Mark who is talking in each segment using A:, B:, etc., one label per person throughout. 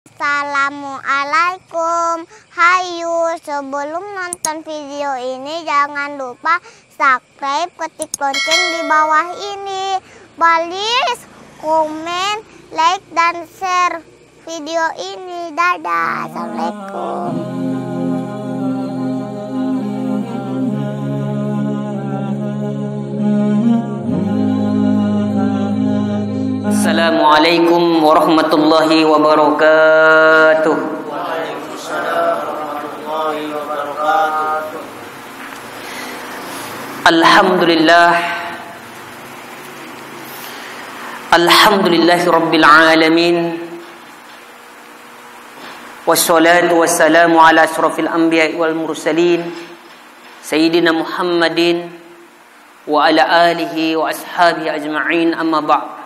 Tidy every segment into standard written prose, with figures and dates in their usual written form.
A: Assalamualaikum. Hayu, sebelum nonton video ini jangan lupa subscribe, ketik lonceng di bawah ini. Balis, komen, like, dan share video ini. Dadah. Assalamualaikum.
B: Assalamualaikum warahmatullahi wabarakatuh.
C: Waalaikumsalam warahmatullahi wabarakatuh.
B: Alhamdulillah. Alhamdulillahi rabbil alamin. Wassalatu wassalamu ala asyrafil anbiya'i wal mursalin Sayyidina Muhammadin wa ala alihi wa ashabihi ajma'in, amma ba'd.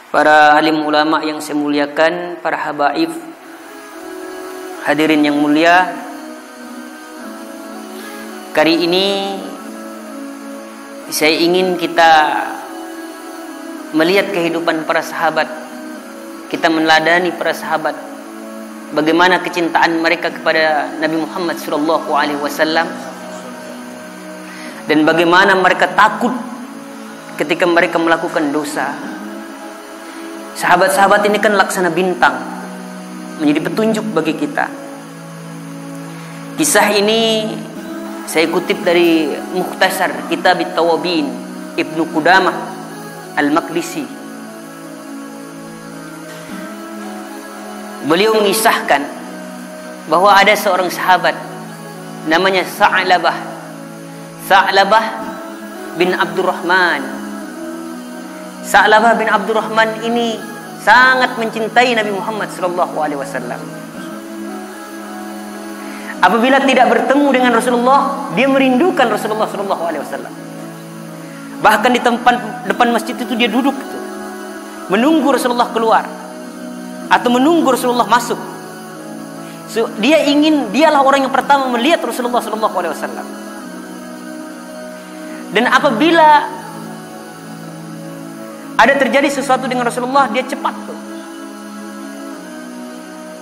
B: Para alim ulama yang saya muliakan, para habaib, hadirin yang mulia, kali ini saya ingin kita melihat kehidupan para sahabat, kita meneladani para sahabat, bagaimana kecintaan mereka kepada Nabi Muhammad SAW, dan bagaimana mereka takut ketika mereka melakukan dosa. Sahabat-sahabat ini kan laksana bintang, menjadi petunjuk bagi kita. Kisah ini saya kutip dari Mukhtasar Kitab At-Tawabin Ibnu Qudamah Al-Maqdisi. Beliau mengisahkan bahwa ada seorang sahabat namanya Sa'labah bin Abdurrahman. Sa'labah bin Abdurrahman ini sangat mencintai Nabi Muhammad SAW. Apabila tidak bertemu dengan Rasulullah, dia merindukan Rasulullah SAW. Bahkan di tempat depan masjid itu dia duduk itu, menunggu Rasulullah keluar atau menunggu Rasulullah masuk. Dialah orang yang pertama melihat Rasulullah SAW. Dan apabila ada terjadi sesuatu dengan Rasulullah, dia cepat tuh.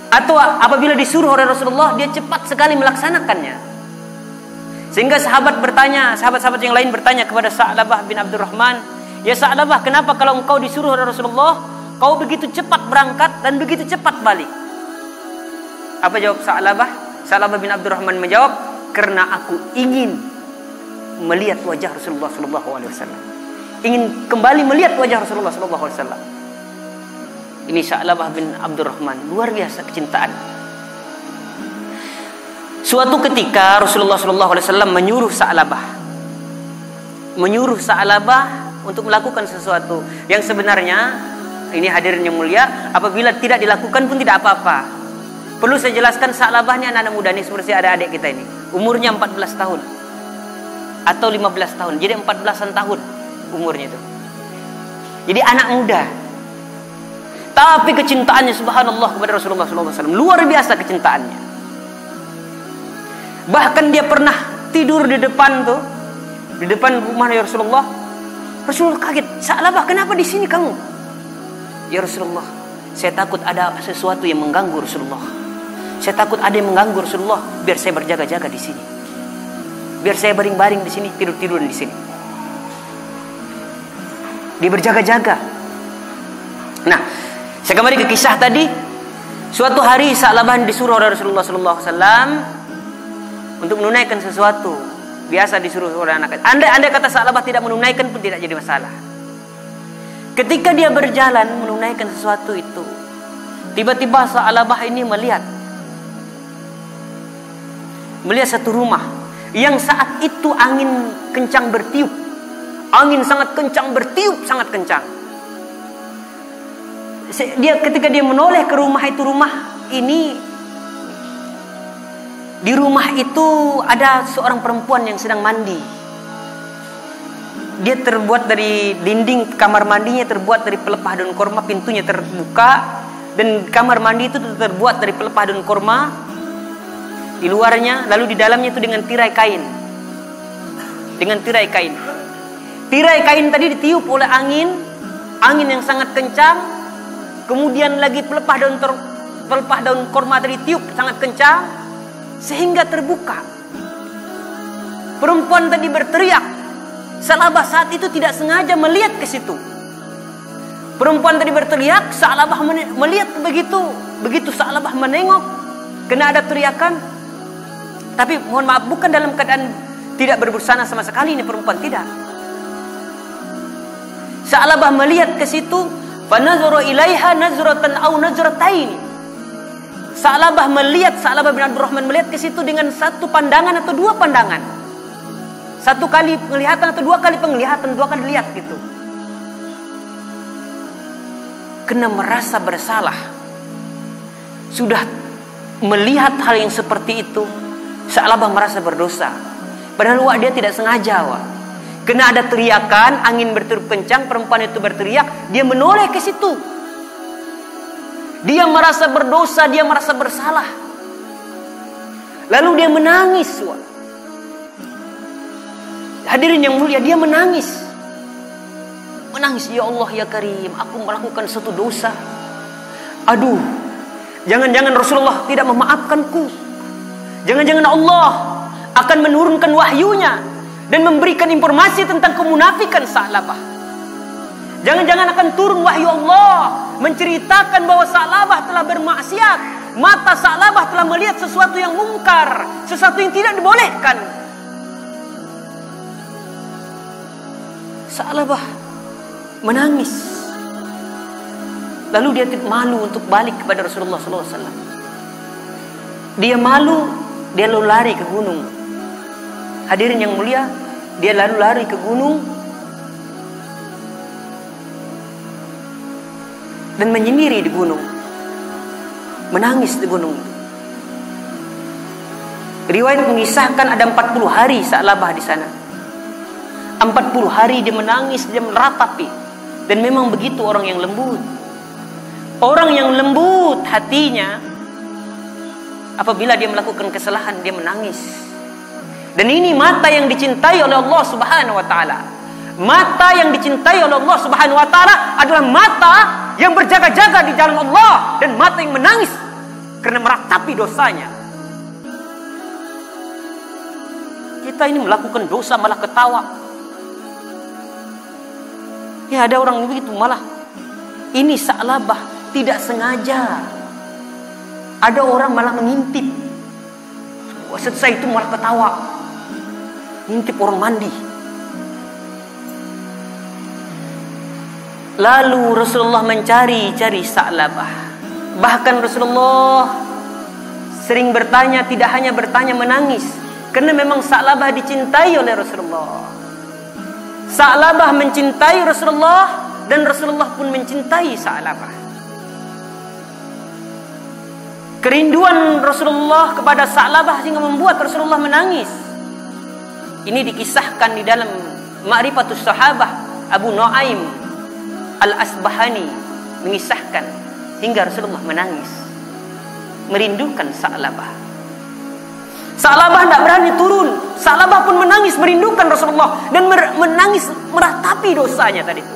B: Atau apabila disuruh oleh Rasulullah, dia cepat sekali melaksanakannya. Sehingga sahabat-sahabat yang lain bertanya kepada Sa'labah bin Abdurrahman, "Ya Sa'labah, kenapa kalau engkau disuruh oleh Rasulullah, kau begitu cepat berangkat dan begitu cepat balik?" Apa jawab Sa'labah? Sa'labah bin Abdurrahman menjawab, "Karena aku ingin melihat wajah Rasulullah SAW. Ingin kembali melihat wajah Rasulullah SAW." Ini Sa'labah bin Abdurrahman, luar biasa kecintaan. Suatu ketika Rasulullah SAW menyuruh Sa'labah untuk melakukan sesuatu yang sebenarnya, ini hadirin yang mulia, apabila tidak dilakukan pun tidak apa-apa. Perlu saya jelaskan, Sa'labah ini anak-anak muda nih, seperti ada adik kita ini, umurnya 14 tahun atau 15 tahun, jadi 14-an tahun umurnya itu. Jadi anak muda, tapi kecintaannya subhanallah kepada Rasulullah SAW luar biasa kecintaannya. Bahkan dia pernah tidur di depan rumah Rasulullah. Rasulullah kaget, "Sa'labah, kenapa di sini kamu?" "Ya Rasulullah, saya takut ada sesuatu yang mengganggu Rasulullah. Saya takut ada yang mengganggu Rasulullah, biar saya berjaga-jaga di sini. Biar saya baring-baring di sini, tidur-tidur di sini." Dia berjaga-jaga. Nah, saya kembali ke kisah tadi. Suatu hari Sa'labah disuruh oleh Rasulullah SAW untuk menunaikan sesuatu. Biasa disuruh oleh anak. Andai kata Sa'labah tidak menunaikan pun tidak jadi masalah. Ketika dia berjalan menunaikan sesuatu itu, tiba-tiba Sa'labah ini melihat satu rumah yang saat itu angin kencang bertiup. Angin sangat kencang bertiup, sangat kencang. Ketika dia menoleh ke rumah ini, di rumah itu ada seorang perempuan yang sedang mandi. Dia terbuat dari dinding kamar mandinya terbuat dari pelepah daun korma, pintunya terbuka, dan kamar mandi itu terbuat dari pelepah daun korma di luarnya, lalu di dalamnya itu dengan tirai kain. Tirai kain tadi ditiup oleh angin yang sangat kencang, kemudian lagi pelepah daun korma tadi tiup sangat kencang sehingga terbuka. Perempuan tadi berteriak. Sa'labah saat itu tidak sengaja melihat ke situ. Perempuan tadi berteriak, Sa'labah melihat begitu Sa'labah menengok, kena ada teriakan. Tapi mohon maaf, bukan dalam keadaan tidak berbusana sama sekali ini perempuan, tidak. Sa'labah melihat ke situ, fanazara ilaiha nazratan aw nazratain. Sa'labah bin Abdurrahman melihat ke situ dengan satu pandangan atau dua pandangan. Satu kali penglihatan atau dua kali penglihatan, dua kali lihat gitu. Kena merasa bersalah. Sudah melihat hal yang seperti itu, Sa'labah merasa berdosa. Padahal dia tidak sengaja. Kena ada teriakan, angin bertiup kencang, perempuan itu berteriak, dia menoleh ke situ. Dia merasa berdosa, dia merasa bersalah. Lalu dia menangis. Hadirin yang mulia, dia menangis. Menangis, ya Allah ya Karim, aku melakukan suatu dosa. Aduh, jangan-jangan Rasulullah tidak memaafkanku. Jangan-jangan Allah akan menurunkan wahyunya dan memberikan informasi tentang kemunafikan Sa'labah. Jangan-jangan akan turun wahyu Allah menceritakan bahwa Sa'labah telah bermaksiat. Mata Sa'labah telah melihat sesuatu yang mungkar, sesuatu yang tidak dibolehkan. Sa'labah menangis. Lalu dia malu untuk balik kepada Rasulullah SAW. Dia malu, dia lalu lari ke gunung. Hadirin yang mulia, dia lalu lari ke gunung dan menyendiri di gunung, menangis di gunung. Riwayat mengisahkan ada 40 hari Sa'labah di sana. 40 hari dia menangis, dia meratapi. Dan memang begitu orang yang lembut. Orang yang lembut hatinya, apabila dia melakukan kesalahan, dia menangis. Dan ini mata yang dicintai oleh Allah Subhanahu wa ta'ala. Mata yang dicintai oleh Allah Subhanahu wa ta'ala adalah mata yang berjaga-jaga di jalan Allah, dan mata yang menangis karena meratapi dosanya. Kita ini melakukan dosa malah ketawa. Ya, ada orang begitu malah. Ini Sa'labah tidak sengaja. Ada orang malah mengintip. Selesai itu malah ketawa. Ngintip orang mandi. Lalu Rasulullah mencari Sa'labah. Bahkan Rasulullah sering bertanya, tidak hanya bertanya menangis. Karena memang Sa'labah dicintai oleh Rasulullah. Sa'labah mencintai Rasulullah, dan Rasulullah pun mencintai Sa'labah. Kerinduan Rasulullah kepada Sa'labah sehingga membuat Rasulullah menangis. Ini dikisahkan di dalam Ma'rifatus Sahabah. Abu Nuaim Al-Asbahani mengisahkan hingga Rasulullah menangis, merindukan Sa'labah. Sa'labah tidak berani turun. Sa'labah pun menangis merindukan Rasulullah dan menangis meratapi dosanya tadi itu.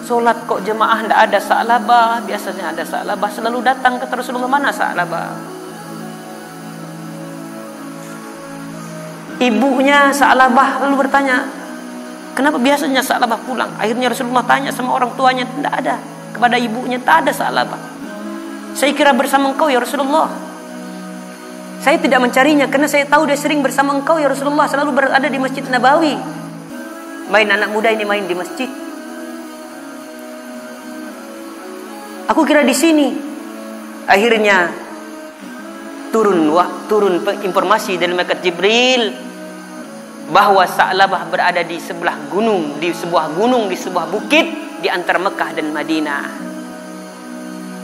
B: Solat kok jemaah tidak ada Sa'labah, biasanya ada Sa'labah, selalu datang ke Rasulullah. Mana Sa'labah? Ibunya Sa'labah lalu bertanya, kenapa biasanya Sa'labah pulang? Akhirnya Rasulullah tanya sama orang tuanya, tidak ada. Kepada ibunya, tak ada Sa'labah. Saya kira bersama engkau ya Rasulullah. Saya tidak mencarinya karena saya tahu dia sering bersama engkau ya Rasulullah, selalu berada di Masjid Nabawi. Main anak muda ini main di masjid. Aku kira di sini. Akhirnya turun informasi dari malaikat Jibril bahwa Sa'labah berada di sebelah gunung, di sebuah bukit di antara Mekah dan Madinah.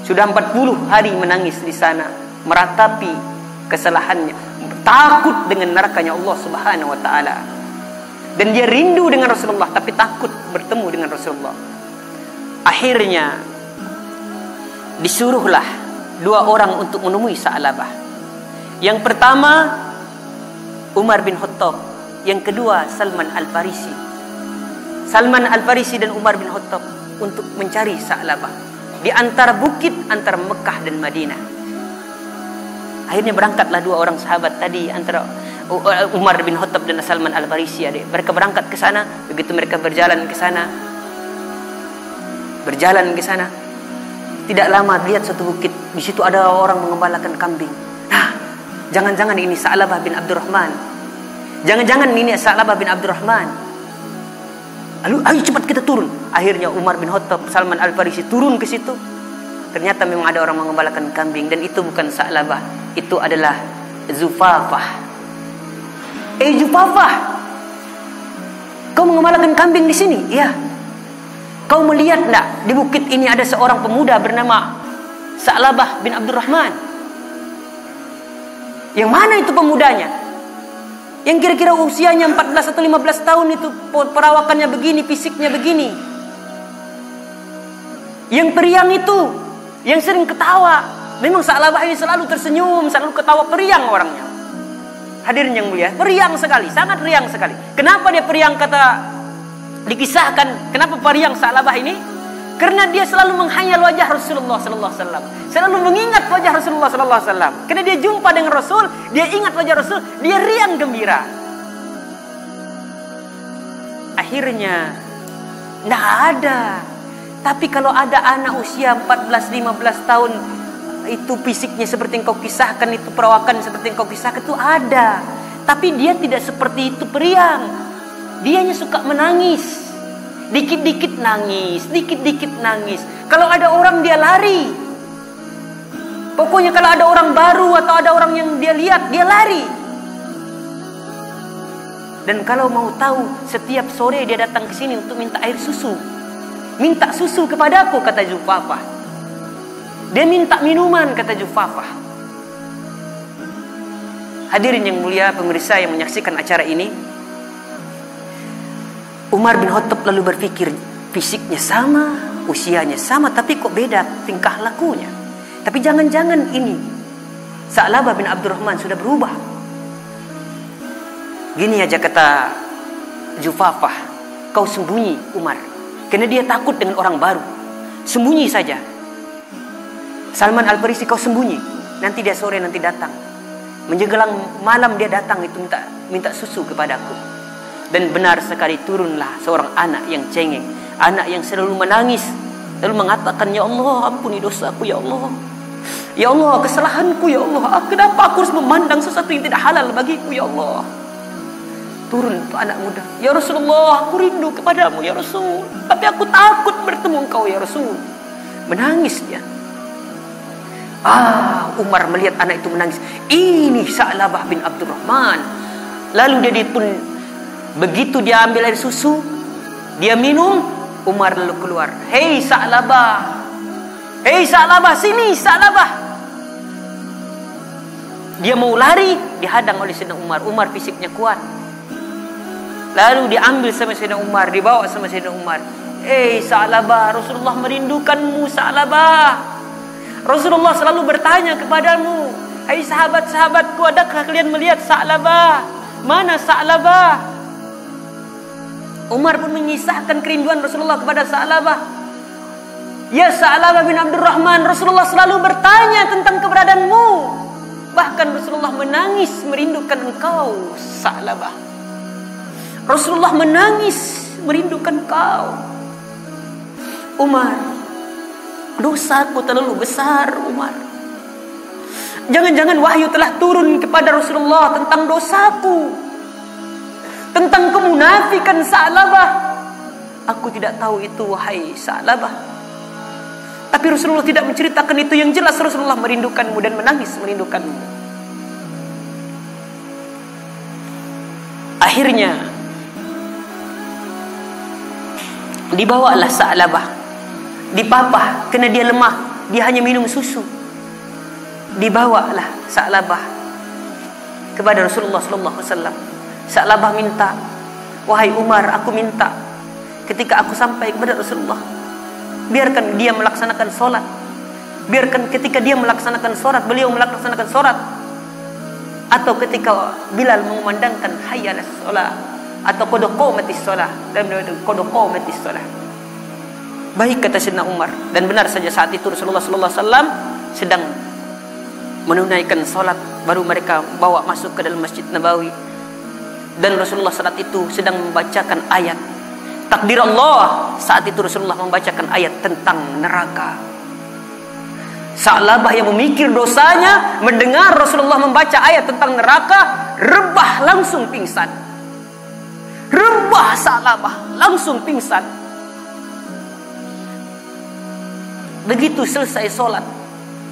B: Sudah 40 hari menangis di sana, meratapi kesalahannya, takut dengan nerakanya Allah Subhanahu wa ta'ala. Dan dia rindu dengan Rasulullah, tapi takut bertemu dengan Rasulullah. Akhirnya disuruhlah 2 orang untuk menemui Sa'labah. Yang pertama Umar bin Khattab, yang kedua Salman Al-Farisi. Salman Al-Farisi dan Umar bin Khattab untuk mencari Sa'labah di antara bukit antara Mekah dan Madinah. Akhirnya berangkatlah dua orang sahabat tadi, antara Umar bin Khattab dan Salman Al-Farisi. Mereka berangkat ke sana. Begitu mereka berjalan ke sana, tidak lama lihat suatu bukit. Di situ ada orang mengembalakan kambing. Nah, jangan-jangan ini Sa'labah bin Abdurrahman. Jangan-jangan ini Sa'labah bin Abdurrahman. Lalu, ayo cepat kita turun. Akhirnya Umar bin Khattab, Salman Al-Farisi turun ke situ. Ternyata memang ada orang mengembalakan kambing, dan itu bukan Sa'labah, itu adalah Zufafah. Zufafah, kau mengembalakan kambing di sini? Iya. Kau melihat enggak di bukit ini ada seorang pemuda bernama Sa'labah bin Abdurrahman? Yang mana itu pemudanya? Yang kira-kira usianya 14 atau 15 tahun itu, perawakannya begini, fisiknya begini. Yang periang itu, yang sering ketawa. Memang Sa'labah ini selalu tersenyum, selalu ketawa, periang orangnya. Hadirin yang mulia, periang sekali, sangat riang sekali. Kenapa dia periang? Dikisahkan kenapa periang Sa'labah ini? Karena dia selalu menghayal wajah Rasulullah sallallahu alaihi wasallam, selalu mengingat wajah Rasulullah sallallahu alaihi wasallam. Karena dia jumpa dengan Rasul, dia ingat wajah Rasul, dia riang gembira. Akhirnya tidak ada. Tapi kalau ada anak usia 14-15 tahun, itu fisiknya seperti yang kau kisahkan, itu perawakan seperti yang kau kisahkan, itu ada. Tapi dia tidak seperti itu periang. Dianya suka menangis. Dikit-dikit nangis, dikit-dikit nangis. Kalau ada orang dia lari. Pokoknya kalau ada orang baru atau ada orang yang dia lihat, dia lari. Dan kalau mau tahu, setiap sore dia datang ke sini untuk minta air susu. Minta susu kepadaku, kata Zufafah. Dia minta minuman, kata Zufafah. Hadirin yang mulia, pemirsa yang menyaksikan acara ini, Umar bin Khattab lalu berpikir, fisiknya sama, usianya sama, tapi kok beda tingkah lakunya. Tapi jangan-jangan ini Sa'labah bin Abdurrahman sudah berubah. Gini aja kata Zufafah, kau sembunyi Umar, karena dia takut dengan orang baru. Sembunyi saja. Salman Al-Farisi, kau sembunyi. Nanti dia sore nanti datang. Menjelang malam dia datang itu minta susu kepadaku. Dan benar sekali, turunlah seorang anak yang cengeng, anak yang selalu menangis, lalu mengatakan, ya Allah, ampuni dosaku, ya Allah. Ya Allah, kesalahanku, ya Allah. Kenapa aku harus memandang sesuatu yang tidak halal bagiku, ya Allah. Turun itu anak muda. Ya Rasulullah, aku rindu kepadamu, ya Rasul. Tapi aku takut bertemu engkau, ya Rasul. Menangis dia. Umar melihat anak itu menangis. Ini Sa'labah bin Abdurrahman. Lalu dia pun, begitu dia ambil air susu, dia minum, Umar lalu keluar. Hei Sa'labah, hei Sa'labah, sini Sa'labah. Dia mau lari, dihadang oleh Sayyidina Umar. Umar fisiknya kuat. Lalu diambil sama Sayyidina Umar, dibawa sama Sayyidina Umar. Hei Sa'labah, Rasulullah merindukanmu Sa'labah. Rasulullah selalu bertanya kepadamu, hai sahabat-sahabatku, adakah kalian melihat Sa'labah? Mana Sa'labah? Umar pun mengisahkan kerinduan Rasulullah kepada Sa'labah. Ya Sa'labah bin Abdurrahman, Rasulullah selalu bertanya tentang keberadaanmu. Bahkan Rasulullah menangis merindukan engkau Sa'labah. Rasulullah menangis merindukan engkau. Umar, dosaku terlalu besar, Umar. Jangan-jangan wahyu telah turun kepada Rasulullah tentang dosaku, tentang kemunafikan Sa'labah. Aku tidak tahu itu, wahai Sa'labah. Tapi Rasulullah tidak menceritakan itu. Yang jelas Rasulullah merindukanmu dan menangis merindukanmu. Akhirnya dibawalah Sa'labah, dipapah karena dia lemah, dia hanya minum susu. Dibawalah Sa'labah kepada Rasulullah sallallahu alaihi wasallam. Sa'labah minta, wahai Umar, aku minta ketika aku sampai kepada Rasulullah, biarkan dia melaksanakan sholat. Biarkan ketika dia melaksanakan sholat, beliau melaksanakan sholat. Atau ketika Bilal mengumandangkan hayya 'alas shalah atau qad qamatis shalah, dan qad qamatis shalah. Baik, kata Sayyidina Umar. Dan benar saja saat itu Rasulullah sallallahu alaihi wasallam sedang menunaikan salat, baru mereka bawa masuk ke dalam Masjid Nabawi. Dan Rasulullah saat itu sedang membacakan ayat takdir Allah. Saat itu Rasulullah membacakan ayat tentang neraka. Sa'labah yang memikir dosanya mendengar Rasulullah membaca ayat tentang neraka, rebah langsung pingsan. Rebah Sa'labah langsung pingsan. Begitu selesai sholat,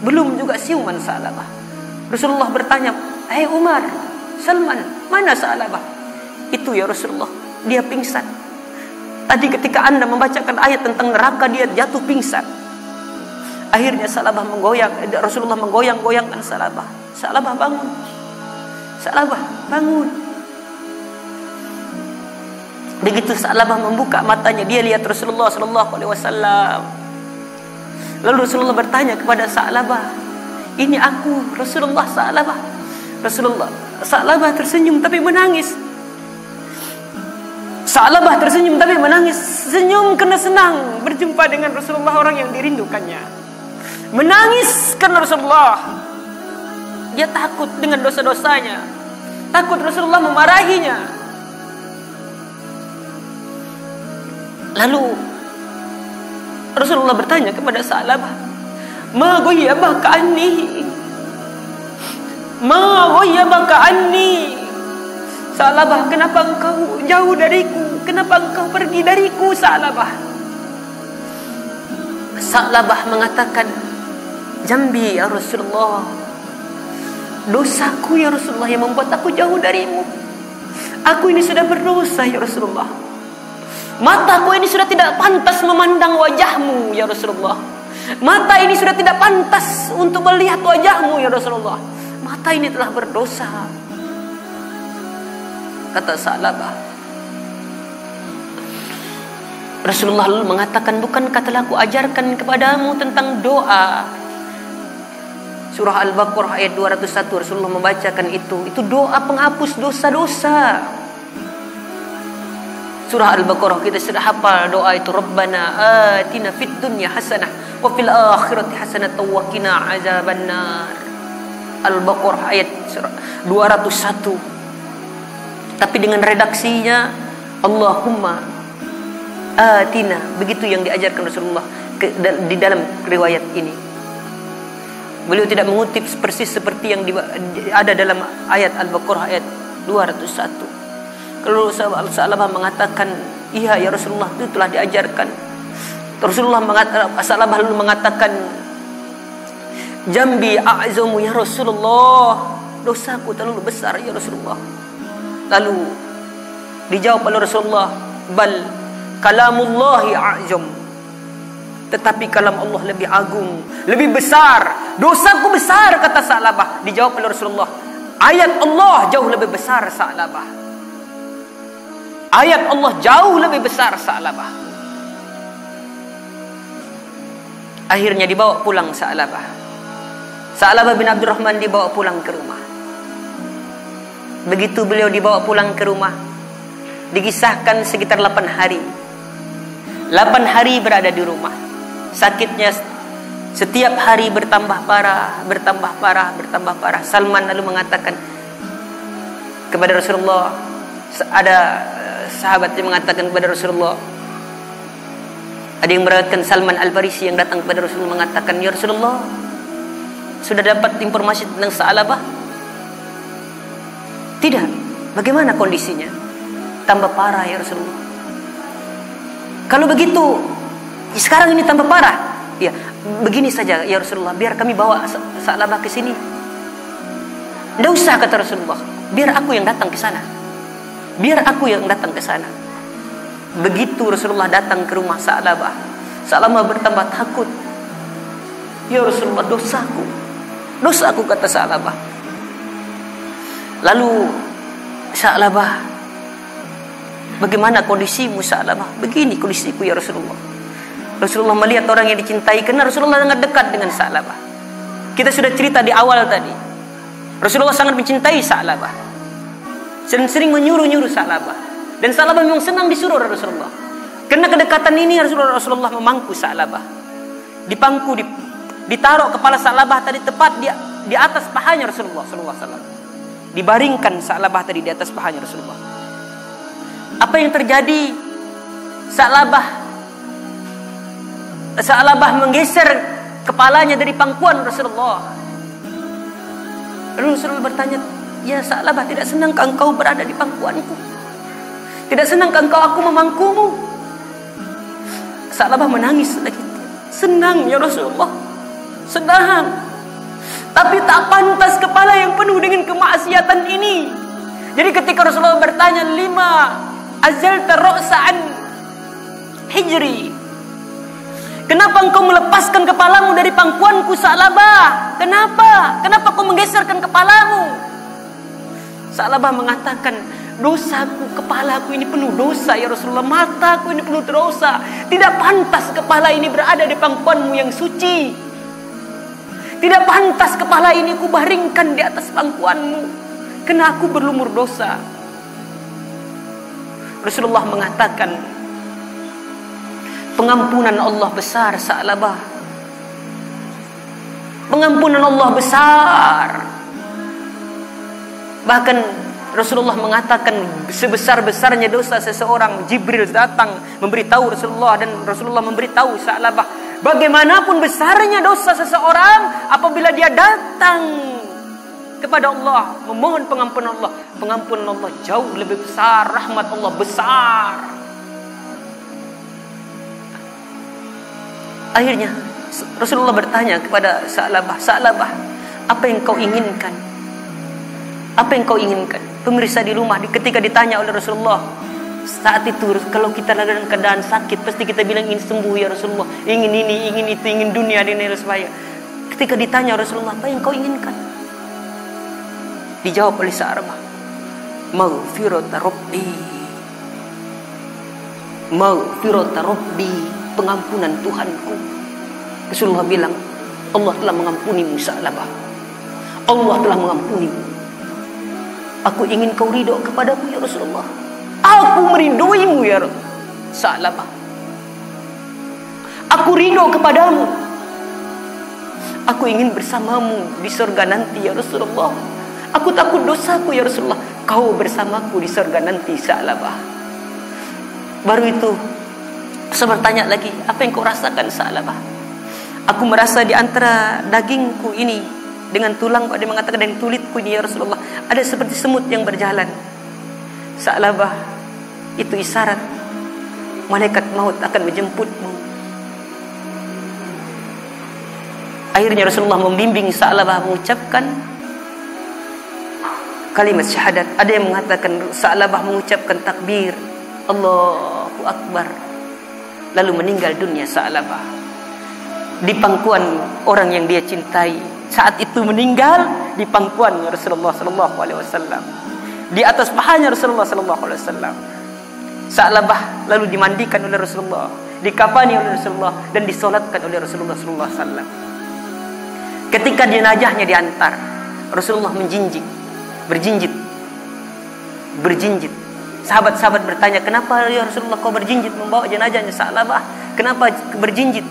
B: belum juga siuman Sa'labah. Rasulullah bertanya, "Hai Umar, Salman, mana Sa'labah?" "Itu ya Rasulullah, dia pingsan. Tadi ketika Anda membacakan ayat tentang neraka, dia jatuh pingsan." Akhirnya Sa'labah Rasulullah menggoyang-goyangkan Sa'labah. "Sa'labah bangun. Sa'labah bangun." Begitu Sa'labah membuka matanya, dia lihat Rasulullah sallallahu alaihi wasallam. Lalu Rasulullah bertanya kepada Sa'labah, "Ini aku, Rasulullah." Sa'labah tersenyum tapi menangis. Sa'labah tersenyum tapi menangis. Senyum karena senang berjumpa dengan Rasulullah, orang yang dirindukannya. Menangis karena Rasulullah. Dia takut dengan dosa-dosanya, takut Rasulullah memarahinya. Lalu Rasulullah bertanya kepada Sa'labah, "Ma ghayyabaka anni? Ma ghayyabaka anni?" "Sa'labah, kenapa engkau jauh dariku? Kenapa engkau pergi dariku, Sa'labah?" Sa'labah mengatakan, "Jambi ya Rasulullah. Dosaku ya Rasulullah yang membuat aku jauh darimu. Aku ini sudah berdosa ya Rasulullah. Mataku ini sudah tidak pantas memandang wajahmu ya Rasulullah. Mata ini sudah tidak pantas untuk melihat wajahmu ya Rasulullah. Mata ini telah berdosa." Kata Sa'labah. Rasulullah lalu mengatakan, "Bukankah telah aku ajarkan kepadamu tentang doa?" Surah Al-Baqarah ayat 201 Rasulullah membacakan itu. Itu doa penghapus dosa-dosa. Surah Al-Baqarah kita sudah hafal doa itu, "Rabbana atina fid dunya hasanah wa fil akhirati hasanah wa qina azabannar." Al-Baqarah ayat 201. Tapi dengan redaksinya Allahumma atina, begitu yang diajarkan Rasulullah di dalam riwayat ini. Beliau tidak mengutip persis seperti yang ada dalam ayat Al-Baqarah ayat 201. Kalau Sa'labah mengatakan, "Iya ya Rasulullah, itu telah diajarkan." Sa'labah lalu mengatakan, "Jambi a'zamu ya Rasulullah. Dosaku terlalu besar ya Rasulullah." Lalu dijawab oleh Rasulullah, "Bal kalamullahi a'zam." Tetapi kalam Allah lebih agung, lebih besar. Dosaku besar, kata Sa'labah. Dijawab oleh Rasulullah, "Ayat Allah jauh lebih besar Sa'labah. Ayat Allah jauh lebih besar Sa'labah." Akhirnya dibawa pulang Sa'labah. Sa'labah bin Abdurrahman dibawa pulang ke rumah. Begitu beliau dibawa pulang ke rumah, dikisahkan sekitar 8 hari. 8 hari berada di rumah. Sakitnya setiap hari bertambah parah, bertambah parah, bertambah parah. Salman lalu mengatakan kepada Rasulullah, ada sahabat yang mengatakan kepada Rasulullah, ada yang meriwayatkan Salman Al-Farisi yang datang kepada Rasulullah mengatakan, "Ya Rasulullah, sudah dapat informasi tentang Sa'labah?" "Tidak." "Bagaimana kondisinya?" "Tambah parah ya Rasulullah." "Kalau begitu, sekarang ini tambah parah." "Ya, begini saja ya Rasulullah, biar kami bawa Sa'labah ke sini." "Tidak usah," kata Rasulullah, "biar aku yang datang ke sana. Biar aku yang datang ke sana." Begitu Rasulullah datang ke rumah Sa'labah, Sa'labah bertambah takut. "Ya Rasulullah, dosaku, dosaku," kata Sa'labah. Lalu Sa'labah, "Bagaimana kondisimu Sa'labah?" "Begini kondisiku ya Rasulullah." Rasulullah melihat orang yang dicintai, karena Rasulullah sangat dekat dengan Sa'labah. Kita sudah cerita di awal tadi, Rasulullah sangat mencintai Sa'labah, sering-sering menyuruh-nyuruh Sa'labah. Dan Sa'labah memang senang disuruh oleh Rasulullah. Karena kedekatan ini Rasulullah memangku Sa'labah. Dipangku, ditaruh kepala Sa'labah tadi tepat di atas pahanya Rasulullah SAW. Dibaringkan Sa'labah tadi di atas pahanya Rasulullah. Apa yang terjadi? Sa'labah menggeser kepalanya dari pangkuan Rasulullah. Lalu Rasulullah bertanya, "Ya Sa'labah, tidak senangkah engkau berada di pangkuanku? Tidak senangkah engkau aku memangkumu?" Sa'labah menangis lagi. "Senang ya Rasulullah, senang. Tapi tak pantas kepala yang penuh dengan kemaksiatan ini." Jadi ketika Rasulullah bertanya, "Lima azalta ra'sa'an hijri?" Kenapa engkau melepaskan kepalamu dari pangkuanku Sa'labah? Kenapa? Kenapa kau menggeserkan kepalamu? Sa'labah mengatakan, "Dosaku, kepalaku ini penuh dosa ya Rasulullah. Mataku ini penuh dosa. Tidak pantas kepala ini berada di pangkuanmu yang suci. Tidak pantas kepala ini ku baringkan di atas pangkuanmu. Karena aku berlumur dosa." Rasulullah mengatakan, pengampunan Allah besar Sa'labah. Pengampunan Allah besar. Bahkan Rasulullah mengatakan sebesar-besarnya dosa seseorang, Jibril datang memberitahu Rasulullah, dan Rasulullah memberitahu Sa'labah, bagaimanapun besarnya dosa seseorang, apabila dia datang kepada Allah memohon pengampunan Allah jauh lebih besar, rahmat Allah besar. Akhirnya Rasulullah bertanya kepada Sa'labah, "Sa'labah, apa yang kau inginkan? Apa yang kau inginkan?" Pemirsa di rumah, ketika ditanya oleh Rasulullah saat itu, kalau kita dalam keadaan sakit, pasti kita bilang ingin sembuh ya Rasulullah, ingin ini, ingin itu, ingin dunia dan sebagainya. Ketika ditanya Rasulullah, "Apa yang kau inginkan?" Dijawab oleh Sa'labah, "Maghfirata Rabbi, maghfirata Rabbi, pengampunan Tuhanku." Rasulullah bilang, "Allah telah mengampunimu Sa'labah. Allah telah mengampunimu. Aku ingin kau ridho kepadaku ya Rasulullah. Aku meridoimu ya Sa'labah. Aku ridho kepadamu. Aku ingin bersamamu di surga nanti ya Rasulullah. Aku takut dosaku ya Rasulullah. Kau bersamaku di surga nanti Sa'labah." Baru itu saya bertanya lagi, "Apa yang kau rasakan Sa'labah?" "Aku merasa di antara dagingku ini dengan tulang," dia mengatakan, "dan kulitku ini ya Rasulullah, ada seperti semut yang berjalan." Sa'labah, itu isyarat malaikat maut akan menjemputmu. Akhirnya Rasulullah membimbing Sa'labah mengucapkan kalimat syahadat. Ada yang mengatakan Sa'labah mengucapkan takbir, Allahu Akbar, lalu meninggal dunia Sa'labah di pangkuan orang yang dia cintai. Saat itu meninggal di pangkuan Rasulullah sallallahu alaihi wasallam, di atas pahanya Rasulullah sallallahu alaihi wasallam. Sa'labah lalu dimandikan oleh Rasulullah, dikafani oleh Rasulullah, dan disolatkan oleh Rasulullah sallallahu alaihi wasallam. Ketika jenazahnya diantar, Rasulullah berjinjit. Sahabat-sahabat bertanya, "Kenapa ya Rasulullah kau berjinjit membawa jenazahnya Sa'labah? Kenapa berjinjit?"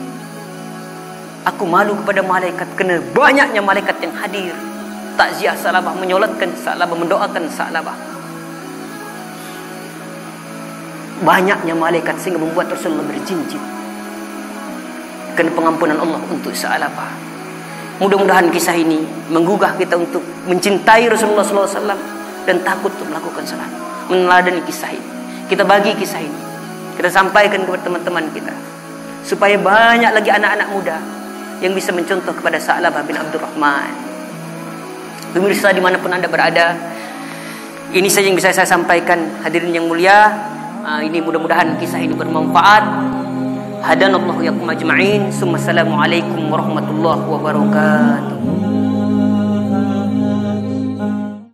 B: "Aku malu kepada malaikat karena banyaknya malaikat yang hadir. Takziah Sa'labah, menyolatkan Sa'labah, mendoakan Sa'labah. Banyaknya malaikat sehingga membuat Rasulullah berjinjit karena pengampunan Allah untuk Sa'labah." Mudah-mudahan kisah ini menggugah kita untuk mencintai Rasulullah SAW dan takut untuk melakukan salah, meneladani kisah ini. Kita bagi kisah ini, kita sampaikan kepada teman-teman kita, supaya banyak lagi anak-anak muda yang bisa mencontoh kepada Sa'labah bin Abdurrahman. Pemirsa dimanapun Anda berada, ini saja yang bisa saya sampaikan. Hadirin yang mulia, ini mudah-mudahan kisah ini bermanfaat. Hadanallahu yakum ajma'in. Assalamualaikum warahmatullahi wabarakatuh.